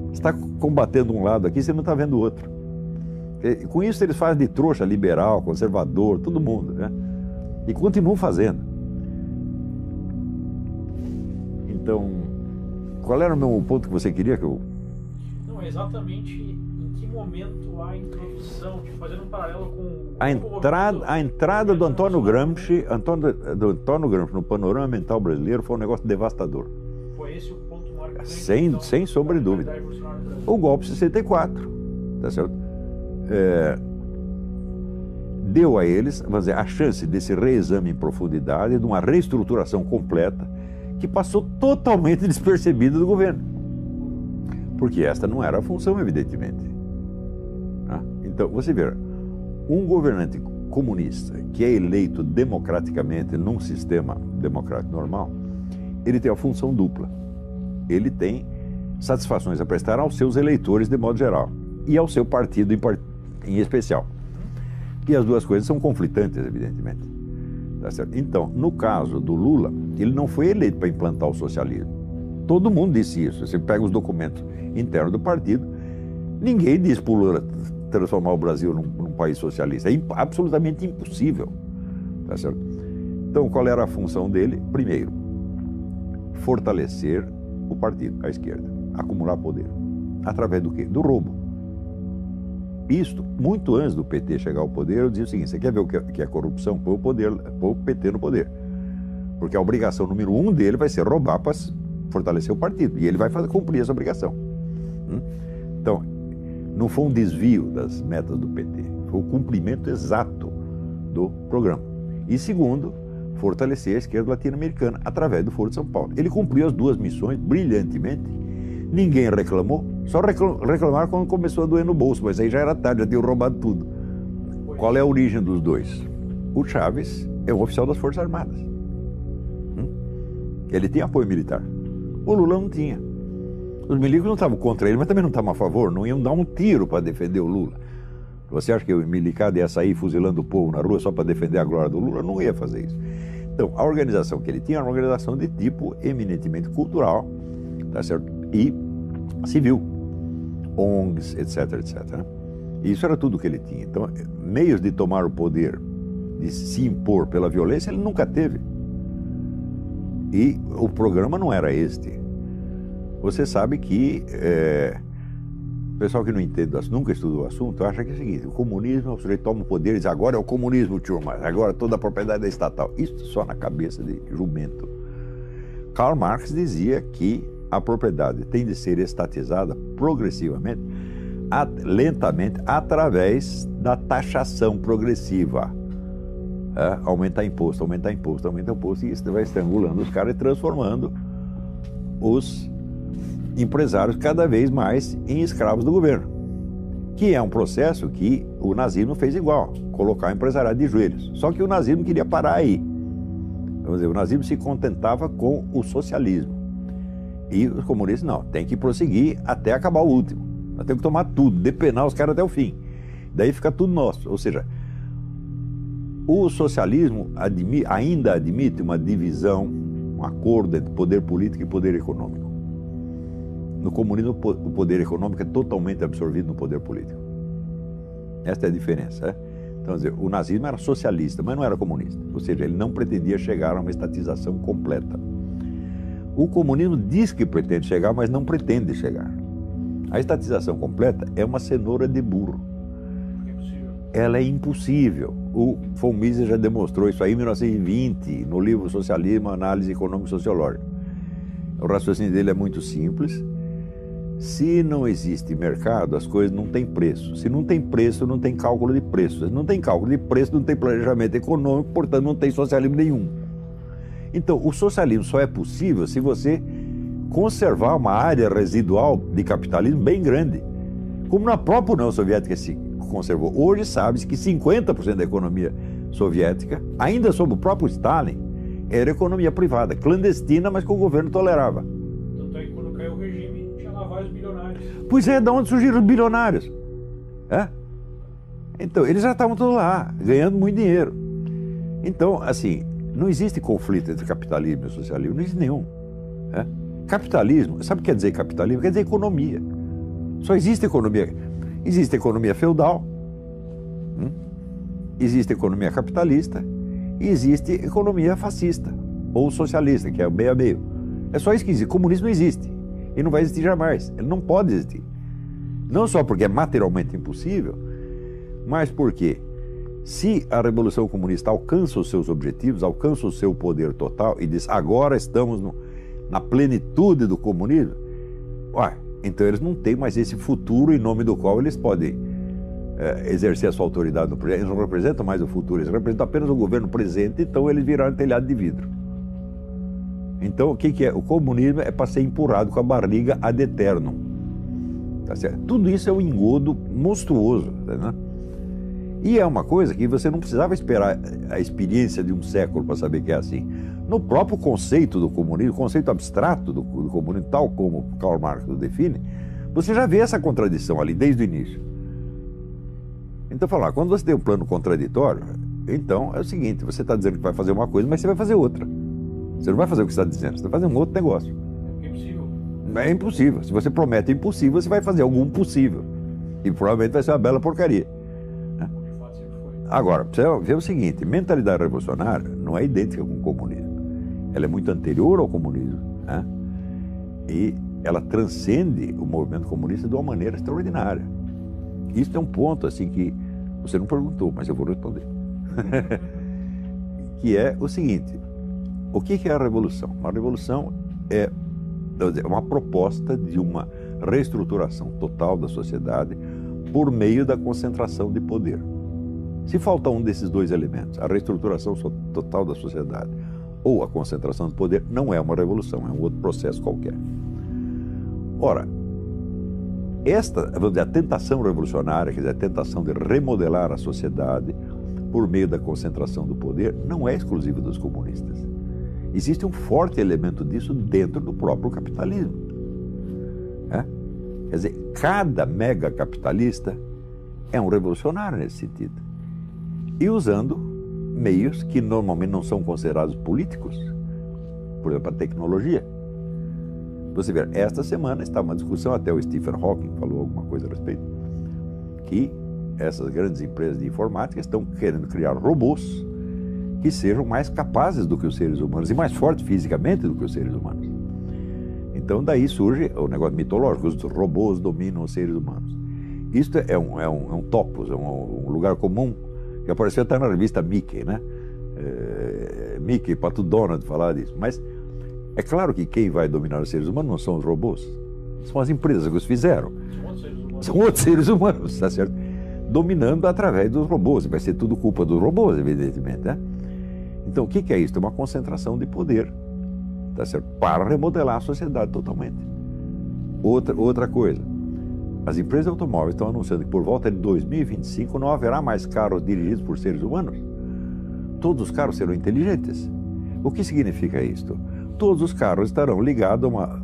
Você está combatendo um lado aqui, você não está vendo o outro. E com isso eles fazem de trouxa liberal, conservador, todo mundo, né? E continuam fazendo. Então, qual era o ponto que você queria que eu... Não, exatamente em que momento a introdução, tipo, fazendo um paralelo com... A entrada do Antônio Gramsci, no panorama mental brasileiro foi um negócio devastador. Foi esse o ponto marcante? Sem sombra de dúvida. O golpe de 64, tá certo? Deu a eles, vamos dizer, a chance desse reexame em profundidade, de uma reestruturação completa, que passou totalmente despercebida do governo. Porque esta não era a função, evidentemente. Então, você vê, um governante comunista que é eleito democraticamente num sistema democrático normal, ele tem a função dupla. Ele tem satisfações a prestar aos seus eleitores de modo geral e ao seu partido em especial. E as duas coisas são conflitantes, evidentemente. Tá certo? Então, no caso do Lula, ele não foi eleito para implantar o socialismo. Todo mundo disse isso. Você pega os documentos internos do partido, ninguém disse para o Lula transformar o Brasil num país socialista. É absolutamente impossível. Tá certo? Então, qual era a função dele? Primeiro, fortalecer o partido, a esquerda, acumular poder. Através do quê? Do roubo. Isto, muito antes do PT chegar ao poder, eu dizia o seguinte: você quer ver o que é corrupção? Põe o PT no poder. Porque a obrigação número 1 dele vai ser roubar para fortalecer o partido. E ele vai cumprir essa obrigação. Então, não foi um desvio das metas do PT, foi o cumprimento exato do programa. E segundo, fortalecer a esquerda latino-americana através do Foro de São Paulo. Ele cumpriu as duas missões brilhantemente. Ninguém reclamou, só reclamaram quando começou a doer no bolso, mas aí já era tarde, já tinham roubado tudo. Qual é a origem dos dois? O Chávez é um oficial das Forças Armadas. Ele tinha apoio militar. O Lula não tinha. Os milicos não estavam contra ele, mas também não estavam a favor, não iam dar um tiro para defender o Lula. Você acha que o milicado ia sair fuzilando o povo na rua só para defender a glória do Lula? Não ia fazer isso. Então, a organização que ele tinha era uma organização de tipo eminentemente cultural, tá certo? E civil, ONGs, etc, etc. Isso era tudo que ele tinha. Então, meios de tomar o poder, de se impor pela violência, ele nunca teve. E o programa não era este. Você sabe que o pessoal que não entende, nunca estudou o assunto, acha que é o seguinte: o comunismo, o sujeito toma o poder e diz, agora é o comunismo, turma, agora toda a propriedade é estatal. Isso só na cabeça de jumento. Karl Marx dizia que a propriedade tem de ser estatizada progressivamente, lentamente, através da taxação progressiva. Aumentar imposto, aumentar imposto, aumentar imposto, e isso vai estrangulando os caras e transformando os empresários cada vez mais em escravos do governo. Que é um processo que o nazismo fez igual, colocar o empresariado de joelhos. Só que o nazismo queria parar aí. Vamos dizer, o nazismo se contentava com o socialismo. E os comunistas não, tem que prosseguir até acabar o último. Nós temos que tomar tudo, depenar os caras até o fim. Daí fica tudo nosso. Ou seja, o socialismo ainda admite uma divisão, um acordo entre poder político e poder econômico. No comunismo, o poder econômico é totalmente absorvido no poder político. Esta é a diferença. Então, quer dizer, o nazismo era socialista, mas não era comunista. Ou seja, ele não pretendia chegar a uma estatização completa. O comunismo diz que pretende chegar, mas não pretende chegar. A estatização completa é uma cenoura de burro. Ela é impossível. O von Mises já demonstrou isso aí em 1920, no livro Socialismo, Análise Econômico-Sociológica. O raciocínio dele é muito simples. Se não existe mercado, as coisas não têm preço. Se não tem preço, não tem cálculo de preço. Se não tem cálculo de preço, não tem planejamento econômico, portanto não tem socialismo nenhum. Então, o socialismo só é possível se você conservar uma área residual de capitalismo bem grande, como na própria União Soviética se conservou. Hoje sabe-se que 50% da economia soviética, ainda sob o próprio Stalin, era economia privada, clandestina, mas que o governo tolerava. Tanto é que quando caiu o regime, tinha lá vários bilionários. Pois é, de onde surgiram os bilionários? Então, eles já estavam todos lá, ganhando muito dinheiro. Então, assim, não existe conflito entre capitalismo e socialismo, não existe nenhum. Capitalismo, sabe o que quer dizer capitalismo? Quer dizer economia. Só existe economia. Existe economia feudal, existe economia capitalista e existe economia fascista ou socialista, que é o meio a meio. É só isso que existe. Comunismo não existe e não vai existir jamais. Ele não pode existir. Não só porque é materialmente impossível, mas porque se a Revolução Comunista alcança os seus objetivos, alcança o seu poder total e diz agora estamos na plenitude do comunismo, então eles não têm mais esse futuro em nome do qual eles podem exercer a sua autoridade no presente. Eles não representam mais o futuro, eles representam apenas o governo presente, então eles viraram telhado de vidro. Então o que é? O comunismo é para ser empurrado com a barriga ad eternum. Tá certo? Tudo isso é um engodo monstruoso, né? E é uma coisa que você não precisava esperar a experiência de um século para saber que é assim. No próprio conceito do comunismo, o conceito abstrato do comunismo, tal como Karl Marx o define, você já vê essa contradição ali desde o início. Então, quando você tem um plano contraditório, então é o seguinte, você está dizendo que vai fazer uma coisa, mas você vai fazer outra. Você não vai fazer o que você está dizendo, você vai fazer um outro negócio. É impossível. É impossível. Se você promete impossível, você vai fazer algum possível. E provavelmente vai ser uma bela porcaria. Agora, você vê o seguinte, mentalidade revolucionária não é idêntica com o comunismo. Ela é muito anterior ao comunismo, né? E ela transcende o movimento comunista de uma maneira extraordinária. Isso é um ponto assim que você não perguntou, mas eu vou responder. Que é o seguinte, o que é a revolução? Uma revolução é uma proposta de uma reestruturação total da sociedade por meio da concentração de poder. Se falta um desses dois elementos, a reestruturação total da sociedade ou a concentração de poder, não é uma revolução, é um outro processo qualquer. Ora, vamos dizer, a tentação revolucionária, quer dizer, a tentação de remodelar a sociedade por meio da concentração do poder, não é exclusiva dos comunistas. Existe um forte elemento disso dentro do próprio capitalismo. Quer dizer, cada mega capitalista é um revolucionário nesse sentido. E usando meios que normalmente não são considerados políticos, por exemplo, a tecnologia. Você vê, esta semana está uma discussão, até o Stephen Hawking falou alguma coisa a respeito, que essas grandes empresas de informática estão querendo criar robôs que sejam mais capazes do que os seres humanos e mais fortes fisicamente do que os seres humanos. Então daí surge o negócio mitológico, os robôs dominam os seres humanos. Isto é um topos, é um lugar comum que apareceu até na revista Mickey, né? Mickey, Pato Donald falar disso. Mas é claro que quem vai dominar os seres humanos não são os robôs, são as empresas que os fizeram. São outros seres humanos, tá certo? Dominando através dos robôs. Vai ser tudo culpa dos robôs, evidentemente, né? Então o que é isso? É uma concentração de poder, tá certo? Para remodelar a sociedade totalmente. Outra coisa. As empresas de automóveis estão anunciando que por volta de 2025 não haverá mais carros dirigidos por seres humanos. Todos os carros serão inteligentes. O que significa isto? Todos os carros estarão ligados a uma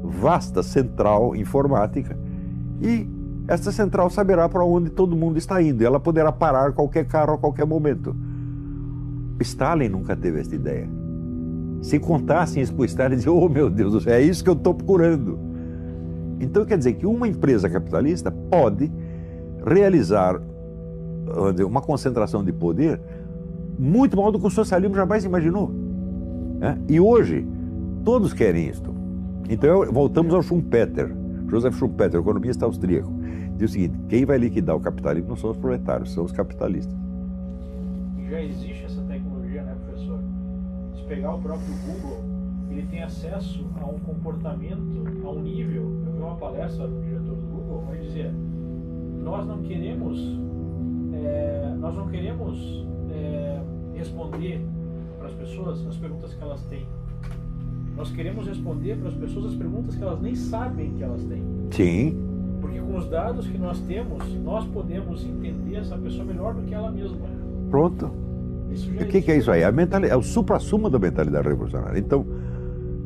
vasta central informática e essa central saberá para onde todo mundo está indo. E ela poderá parar qualquer carro a qualquer momento. Stalin nunca teve essa ideia. Se contassem isso para o Stalin, dizia, oh meu Deus do céu, é isso que eu estou procurando. Então quer dizer que uma empresa capitalista pode realizar uma concentração de poder muito maior do que o socialismo jamais imaginou. E hoje, todos querem isto. Então voltamos ao Schumpeter. Joseph Schumpeter, economista austríaco, diz o seguinte, quem vai liquidar o capitalismo não são os proletários, são os capitalistas. Já existe essa tecnologia, né, professor? Se pegar o próprio Google, ele tem acesso a um comportamento, a um nível. Eu vi uma palestra do diretor do Google, onde dizia: nós não queremos responder para as pessoas as perguntas que elas têm. Nós queremos responder para as pessoas as perguntas que elas nem sabem que elas têm. Sim. Porque com os dados que nós temos, nós podemos entender essa pessoa melhor do que ela mesma. Pronto. O que é isso aí? É o supra-sumo da mentalidade revolucionária. Então,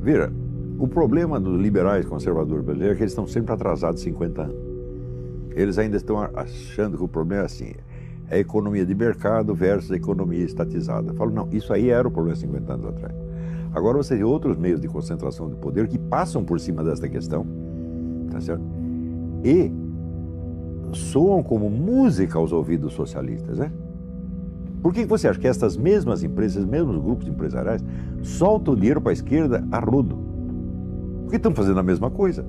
veja, o problema dos liberais conservadores brasileiros é que eles estão sempre atrasados 50 anos. Eles ainda estão achando que o problema é assim, é a economia de mercado versus a economia estatizada. Eu falo, não, isso aí era o problema 50 anos atrás. Agora você tem outros meios de concentração de poder que passam por cima desta questão, tá certo? e soam como música aos ouvidos socialistas, né? Por que você acha que essas mesmas empresas, esses mesmos grupos empresariais, soltam dinheiro para a esquerda a rodo? Porque estão fazendo a mesma coisa.